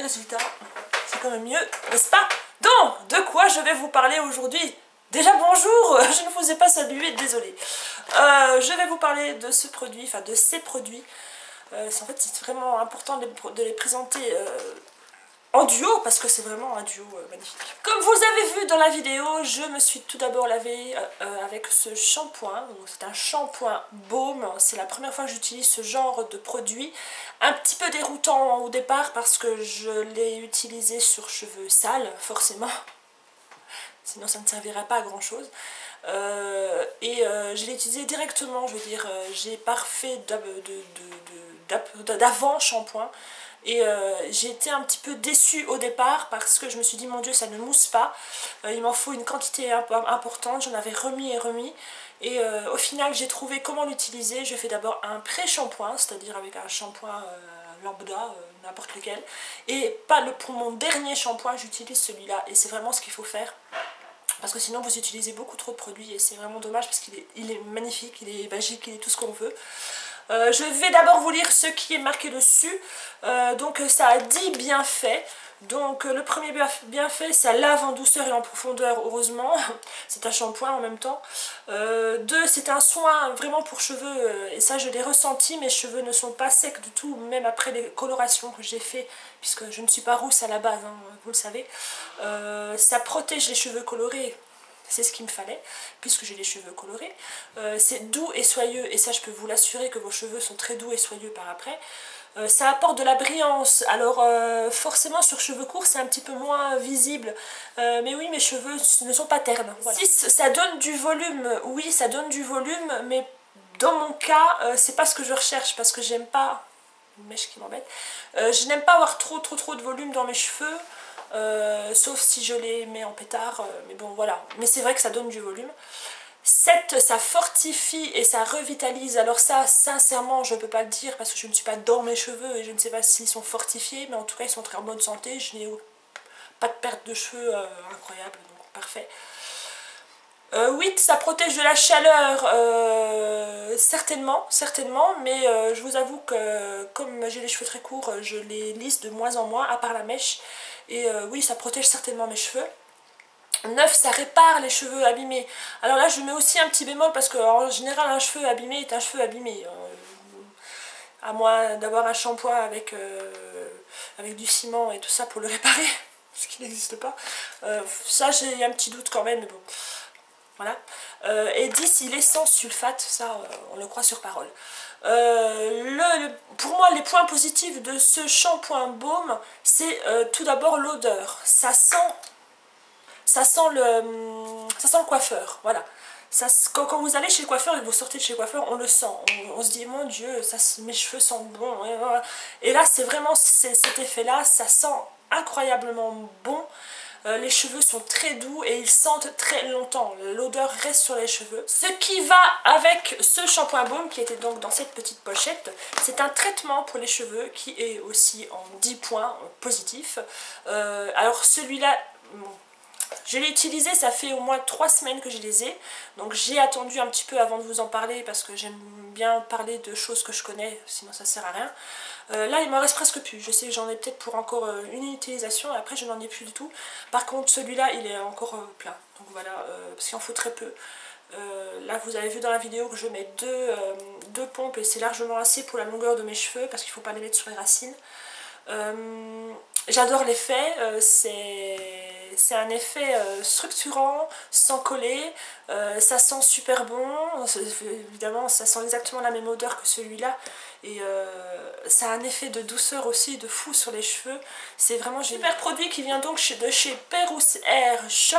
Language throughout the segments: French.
résultat. C'est quand même mieux, n'est-ce pas? Donc, de quoi je vais vous parler aujourd'hui? Déjà bonjour, je ne vous ai pas salué, désolée. Je vais vous parler de ce produit, enfin de ces produits. En fait, c'est vraiment important de les présenter en duo, parce que c'est vraiment un duo magnifique. Comme vous avez vu dans la vidéo, je me suis tout d'abord lavée avec ce shampoing. C'est un shampoing baume. C'est la première fois que j'utilise ce genre de produit. Un petit peu déroutant au départ parce que je l'ai utilisé sur cheveux sales, forcément. Sinon ça ne servira pas à grand chose. Je l'ai utilisé directement, je veux dire, j'ai parfait d'avant shampoing. Et j'ai été un petit peu déçue au départ parce que je me suis dit mon dieu ça ne mousse pas, il m'en faut une quantité importante, j'en avais remis et remis. Et au final j'ai trouvé comment l'utiliser. Je fais d'abord un pré-shampoing, c'est-à-dire avec un shampoing lambda, n'importe lequel. Et pour mon dernier shampoing j'utilise celui-là et c'est vraiment ce qu'il faut faire. Parce que sinon vous utilisez beaucoup trop de produits et c'est vraiment dommage parce qu'il est magnifique, il est magique, il est tout ce qu'on veut. Je vais d'abord vous lire ce qui est marqué dessus. Donc ça a 10 bienfaits. Donc le premier bienfait, ça lave en douceur et en profondeur, heureusement. C'est un shampoing en même temps. 2, c'est un soin vraiment pour cheveux. Et ça je l'ai ressenti, mes cheveux ne sont pas secs du tout, même après les colorations que j'ai fait. Puisque je ne suis pas rousse à la base, hein, vous le savez. Ça protège les cheveux colorés. C'est ce qu'il me fallait, puisque j'ai les cheveux colorés. C'est doux et soyeux, et ça je peux vous l'assurer que vos cheveux sont très doux et soyeux par après. Ça apporte de la brillance, alors forcément sur cheveux courts c'est un petit peu moins visible, mais oui mes cheveux ne sont pas ternes. Voilà. 6, ça donne du volume, oui ça donne du volume, mais dans mon cas c'est pas ce que je recherche, parce que j'aime pas, une mèche qui m'embête, je n'aime pas avoir trop de volume dans mes cheveux. Sauf si je les mets en pétard, mais bon voilà, mais c'est vrai que ça donne du volume. 7, ça fortifie et ça revitalise. Alors ça, sincèrement, je ne peux pas le dire parce que je ne suis pas dans mes cheveux et je ne sais pas s'ils sont fortifiés, mais en tout cas ils sont très en bonne santé. Je n'ai pas de perte de cheveux incroyable, donc parfait. 8, ça protège de la chaleur, certainement, mais je vous avoue que comme j'ai les cheveux très courts, je les lisse de moins en moins, à part la mèche, et oui, ça protège certainement mes cheveux. 9, ça répare les cheveux abîmés. Alors là, je mets aussi un petit bémol, parce qu'en général, un cheveu abîmé est un cheveu abîmé. À moins d'avoir un shampoing avec du ciment et tout ça pour le réparer, ce qui n'existe pas. Ça, j'ai un petit doute quand même, mais bon. Voilà. Et 10, il est sans sulfate, ça on le croit sur parole. Pour moi, les points positifs de ce shampoing baume, c'est tout d'abord l'odeur. Ça sent le coiffeur, voilà. Quand vous allez chez le coiffeur et que vous sortez de chez le coiffeur, on le sent. On se dit, mon Dieu, mes cheveux sentent bon. Et là, c'est vraiment cet effet-là, ça sent incroyablement bon. Les cheveux sont très doux et ils sentent très longtemps. L'odeur reste sur les cheveux. Ce qui va avec ce shampoing baume qui était donc dans cette petite pochette, c'est un traitement pour les cheveux qui est aussi en 10 points positifs. Alors celui-là, je l'ai utilisé, ça fait au moins 3 semaines que je les ai. Donc j'ai attendu un petit peu avant de vous en parler parce que j'aime bien parler de choses que je connais, sinon ça sert à rien. Là il m'en reste presque plus, je sais que j'en ai peut-être pour encore une utilisation et après je n'en ai plus du tout. Par contre celui-là il est encore plein, donc voilà, parce qu'il en faut très peu. Là vous avez vu dans la vidéo que je mets deux pompes et c'est largement assez pour la longueur de mes cheveux parce qu'il ne faut pas les mettre sur les racines. J'adore l'effet, c'est un effet structurant, sans coller, ça sent super bon, évidemment ça sent exactement la même odeur que celui-là, et ça a un effet de douceur aussi, de fou sur les cheveux. C'est vraiment génial. Super produit qui vient donc de chez Pérouse Hair Shop.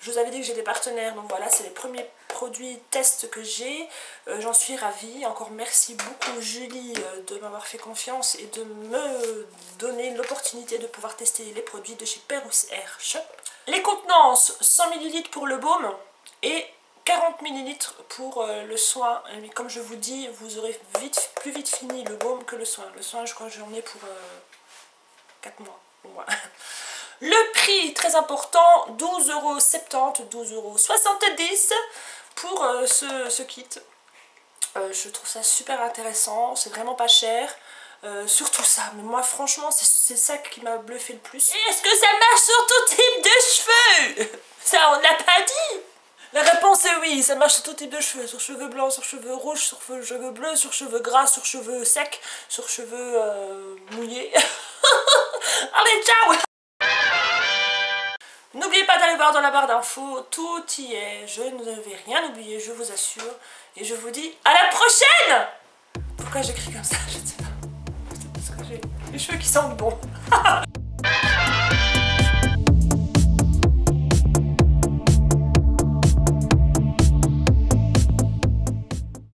Je vous avais dit que j'ai des partenaires, donc voilà, c'est les premiers produits test que j'ai. J'en suis ravie. Encore merci beaucoup Julie de m'avoir fait confiance et de me donner l'opportunité de pouvoir tester les produits de chez Pérouse Hair Shop. Les contenances, 100 ml pour le baume et 40 ml pour le soin. Mais comme je vous dis, vous aurez plus vite fini le baume que le soin. Le soin, je crois que j'en ai pour 4 mois. Voilà. Le prix, très important, 12,70 €, 12,70 € pour ce kit. Je trouve ça super intéressant, c'est vraiment pas cher. surtout ça. Mais moi franchement c'est ça qui m'a bluffé le plus. Et est-ce que ça marche sur tout type de cheveux? Ça on l'a pas dit. La réponse est oui, ça marche sur tout type de cheveux, sur cheveux blancs, sur cheveux rouges, sur cheveux bleus, sur cheveux gras, sur cheveux secs, sur cheveux mouillés. Allez, ciao! N'oubliez pas d'aller voir dans la barre d'infos, tout y est, je ne vais rien oublier, je vous assure. Et je vous dis à la prochaine! Pourquoi j'écris comme ça? Je ne sais pas. C'est parce que j'ai les cheveux qui sentent bon.